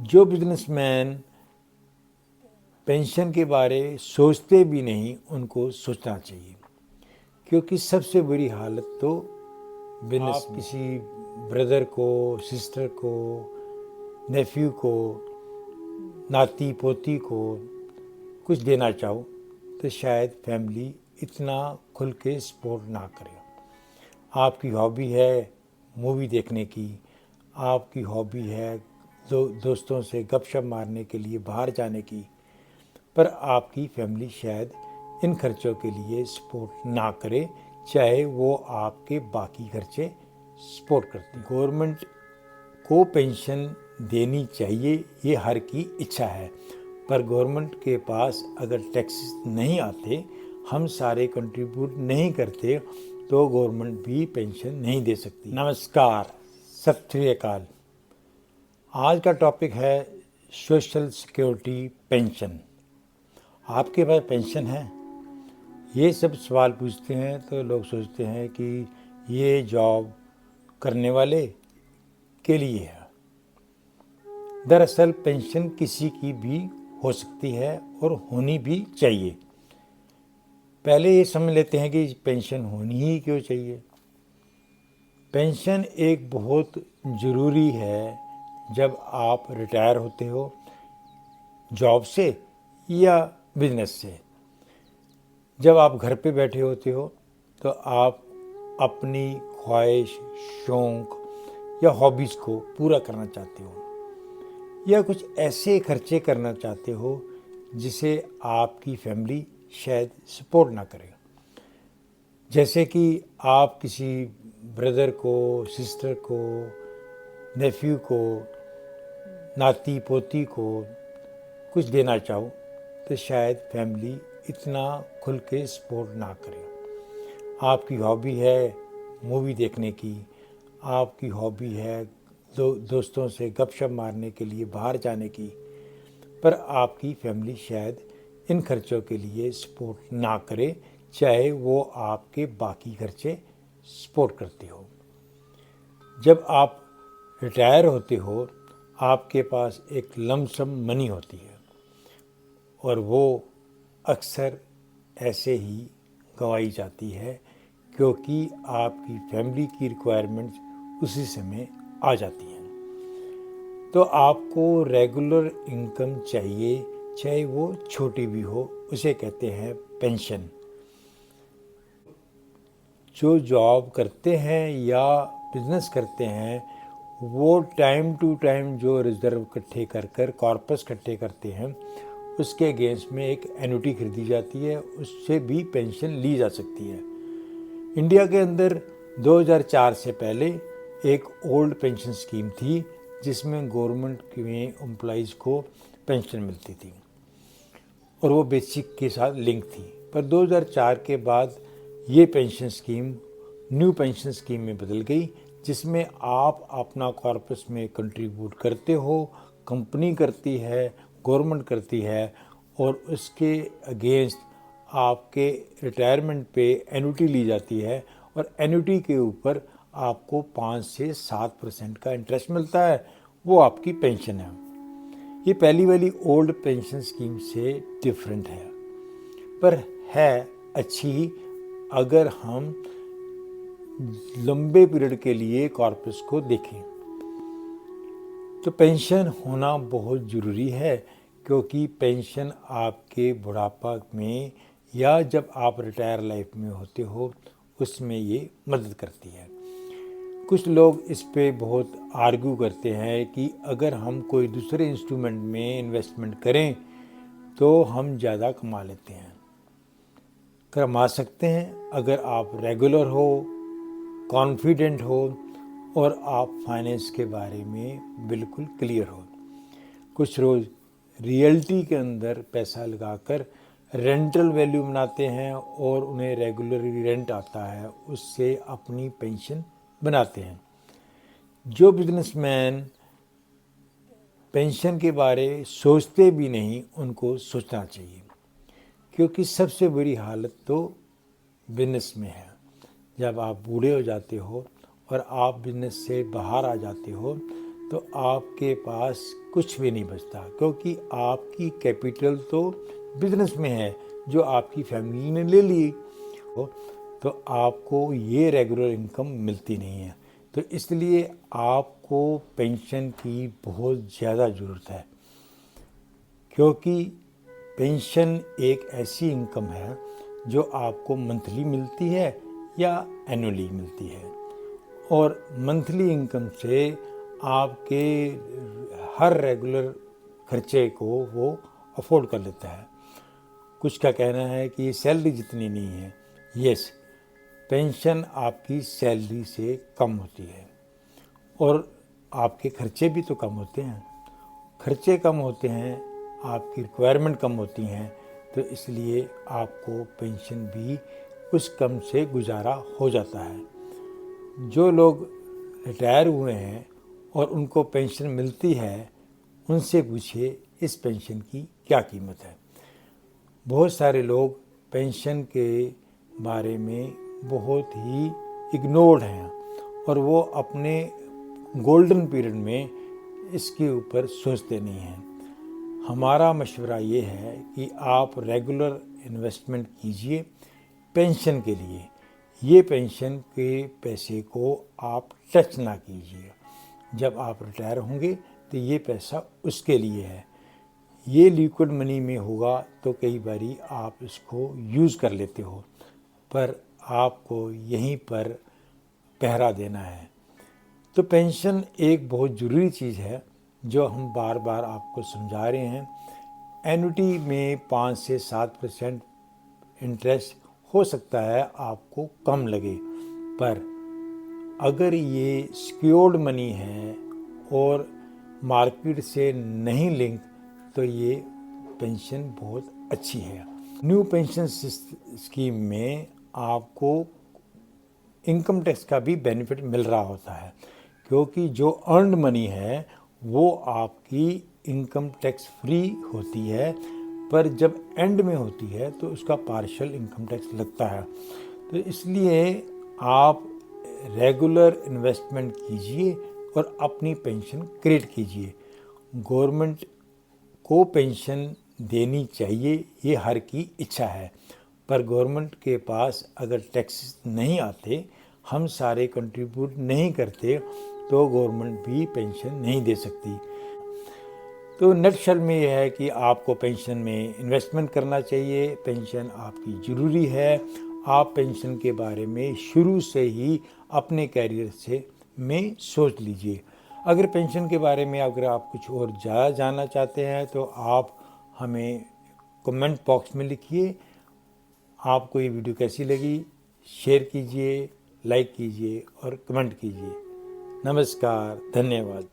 जो businessman pension के बारे सोचते भी नहीं उनको सोचना चाहिए, क्योंकि सबसे बुरी हालत तो बिजनेस आप किसी ब्रदर को, सिस्टर को, नेफ्यू को, नाती पोती को कुछ देना चाहो तो शायद फैमिली इतना खुल के सपोर्ट ना करे। आपकी हॉबी है मूवी देखने की, आपकी हॉबी है दोस्तों से गपशप मारने के लिए बाहर जाने की, पर आपकी फैमिली शायद इन खर्चों के लिए सपोर्ट ना करे, चाहे वो आपके बाकी खर्चे सपोर्ट करते। गवर्नमेंट को पेंशन देनी चाहिए, ये हर की इच्छा है, पर गवर्नमेंट के पास अगर टैक्स नहीं आते, हम सारे कंट्रीब्यूट नहीं करते, तो गवर्नमेंट भी पेंशन नहीं दे सकती। नमस्कार, सत श्री अकाल। आज का टॉपिक है सोशल सिक्योरिटी पेंशन। आपके पास पेंशन है? ये सब सवाल पूछते हैं तो लोग सोचते हैं कि ये जॉब करने वाले के लिए है। दरअसल पेंशन किसी की भी हो सकती है और होनी भी चाहिए। पहले ये समझ लेते हैं कि पेंशन होनी ही क्यों चाहिए। पेंशन एक बहुत ज़रूरी है जब आप रिटायर होते हो जॉब से या बिजनेस से। जब आप घर पे बैठे होते हो तो आप अपनी ख्वाहिश, शौक़ या हॉबीज़ को पूरा करना चाहते हो, या कुछ ऐसे खर्चे करना चाहते हो जिसे आपकी फैमिली शायद सपोर्ट ना करे। जैसे कि आप किसी ब्रदर को, सिस्टर को, नेफ्यू को, नाती पोती को कुछ देना चाहो तो शायद फैमिली इतना खुल के सपोर्ट ना करे। आपकी हॉबी है मूवी देखने की, आपकी हॉबी है दोस्तों से गपशप मारने के लिए बाहर जाने की, पर आपकी फैमिली शायद इन खर्चों के लिए सपोर्ट ना करे, चाहे वो आपके बाकी खर्चे सपोर्ट करते हो। जब आप रिटायर होते हो, आपके पास एक लमसम मनी होती है और वो अक्सर ऐसे ही गंवाई जाती है, क्योंकि आपकी फैमिली की रिक्वायरमेंट्स उसी समय आ जाती हैं। तो आपको रेगुलर इनकम चाहिए, चाहे वो छोटी भी हो, उसे कहते हैं पेंशन। जो जॉब करते हैं या बिजनेस करते हैं, वो टाइम टू टाइम जो रिजर्व इकट्ठे कर कॉर्पस इकट्ठे करते हैं, उसके अगेंस्ट में एक एन्युटी खरीदी जाती है, उससे भी पेंशन ली जा सकती है। इंडिया के अंदर 2004 से पहले एक ओल्ड पेंशन स्कीम थी जिसमें गवर्नमेंट में एम्प्लॉइज़ को पेंशन मिलती थी और वो बेसिक के साथ लिंक थी। पर 2004 के बाद ये pension scheme new pension scheme में बदल गई, जिसमें आप अपना कॉर्पस में कंट्रीब्यूट करते हो, कंपनी करती है, गवर्नमेंट करती है, और उसके अगेंस्ट आपके रिटायरमेंट पे एन्युटी ली जाती है, और एन्युटी के ऊपर आपको 5 से 7% का इंटरेस्ट मिलता है। वो आपकी पेंशन है। ये पहली वाली ओल्ड पेंशन स्कीम से डिफरेंट है, पर है अच्छी अगर हम लंबे पीरियड के लिए कॉर्पस को देखें। तो पेंशन होना बहुत ज़रूरी है, क्योंकि पेंशन आपके बुढ़ापा में या जब आप रिटायर लाइफ में होते हो उसमें ये मदद करती है। कुछ लोग इस पे बहुत आर्ग्यू करते हैं कि अगर हम कोई दूसरे इंस्ट्रूमेंट में इन्वेस्टमेंट करें तो हम ज़्यादा कमा लेते हैं। कमा सकते हैं अगर आप रेगुलर हो, कॉन्फिडेंट हो और आप फाइनेंस के बारे में बिल्कुल क्लियर हो। कुछ रोज़ रियल्टी के अंदर पैसा लगाकर रेंटल वैल्यू बनाते हैं और उन्हें रेगुलरली रेंट आता है, उससे अपनी पेंशन बनाते हैं। जो बिजनेसमैन पेंशन के बारे सोचते भी नहीं उनको सोचना चाहिए, क्योंकि सबसे बुरी हालत तो बिजनेस में है। जब आप बूढ़े हो जाते हो और आप बिजनेस से बाहर आ जाते हो तो आपके पास कुछ भी नहीं बचता, क्योंकि आपकी कैपिटल तो बिजनेस में है जो आपकी फैमिली ने ले ली, तो आपको ये रेगुलर इनकम मिलती नहीं है। तो इसलिए आपको पेंशन की बहुत ज़्यादा ज़रूरत है, क्योंकि पेंशन एक ऐसी इनकम है जो आपको मंथली मिलती है या एनुअली मिलती है, और मंथली इनकम से आपके हर रेगुलर खर्चे को वो अफोर्ड कर लेता है। कुछ का कहना है कि ये सैलरी जितनी नहीं है। यस, पेंशन आपकी सैलरी से कम होती है और आपके खर्चे भी तो कम होते हैं। खर्चे कम होते हैं, आपकी रिक्वायरमेंट कम होती हैं, तो इसलिए आपको पेंशन भी उस कम से गुजारा हो जाता है। जो लोग रिटायर हुए हैं और उनको पेंशन मिलती है, उनसे पूछिए इस पेंशन की क्या कीमत है। बहुत सारे लोग पेंशन के बारे में बहुत ही इग्नोर्ड हैं और वो अपने गोल्डन पीरियड में इसके ऊपर सोचते नहीं हैं। हमारा मशवरा ये है कि आप रेगुलर इन्वेस्टमेंट कीजिए पेंशन के लिए। ये पेंशन के पैसे को आप टच ना कीजिए। जब आप रिटायर होंगे तो ये पैसा उसके लिए है। ये लिक्विड मनी में होगा तो कई बारी आप इसको यूज़ कर लेते हो, पर आपको यहीं पर पहरा देना है। तो पेंशन एक बहुत ज़रूरी चीज़ है जो हम बार बार आपको समझा रहे हैं। एन्युटी में 5 से 7% इंटरेस्ट हो सकता है आपको कम लगे, पर अगर ये सिक्योर्ड मनी है और मार्केट से नहीं लिंक, तो ये पेंशन बहुत अच्छी है। न्यू पेंशन स्कीम में आपको इनकम टैक्स का भी बेनिफिट मिल रहा होता है, क्योंकि जो अर्नड मनी है वो आपकी इनकम टैक्स फ्री होती है, पर जब एंड में होती है तो उसका पार्शियल इनकम टैक्स लगता है। तो इसलिए आप रेगुलर इन्वेस्टमेंट कीजिए और अपनी पेंशन क्रिएट कीजिए। गवर्नमेंट को पेंशन देनी चाहिए, ये हर की इच्छा है, पर गवर्नमेंट के पास अगर टैक्स नहीं आते, हम सारे कंट्रीब्यूट नहीं करते, तो गवर्नमेंट भी पेंशन नहीं दे सकती। तो नटशल में यह है कि आपको पेंशन में इन्वेस्टमेंट करना चाहिए। पेंशन आपकी ज़रूरी है। आप पेंशन के बारे में शुरू से ही अपने कैरियर से में सोच लीजिए। अगर पेंशन के बारे में अगर आप कुछ और ज़्यादा जानना चाहते हैं तो आप हमें कमेंट बॉक्स में लिखिए। आपको ये वीडियो कैसी लगी, शेयर कीजिए, लाइक कीजिए और कमेंट कीजिए। नमस्कार, धन्यवाद।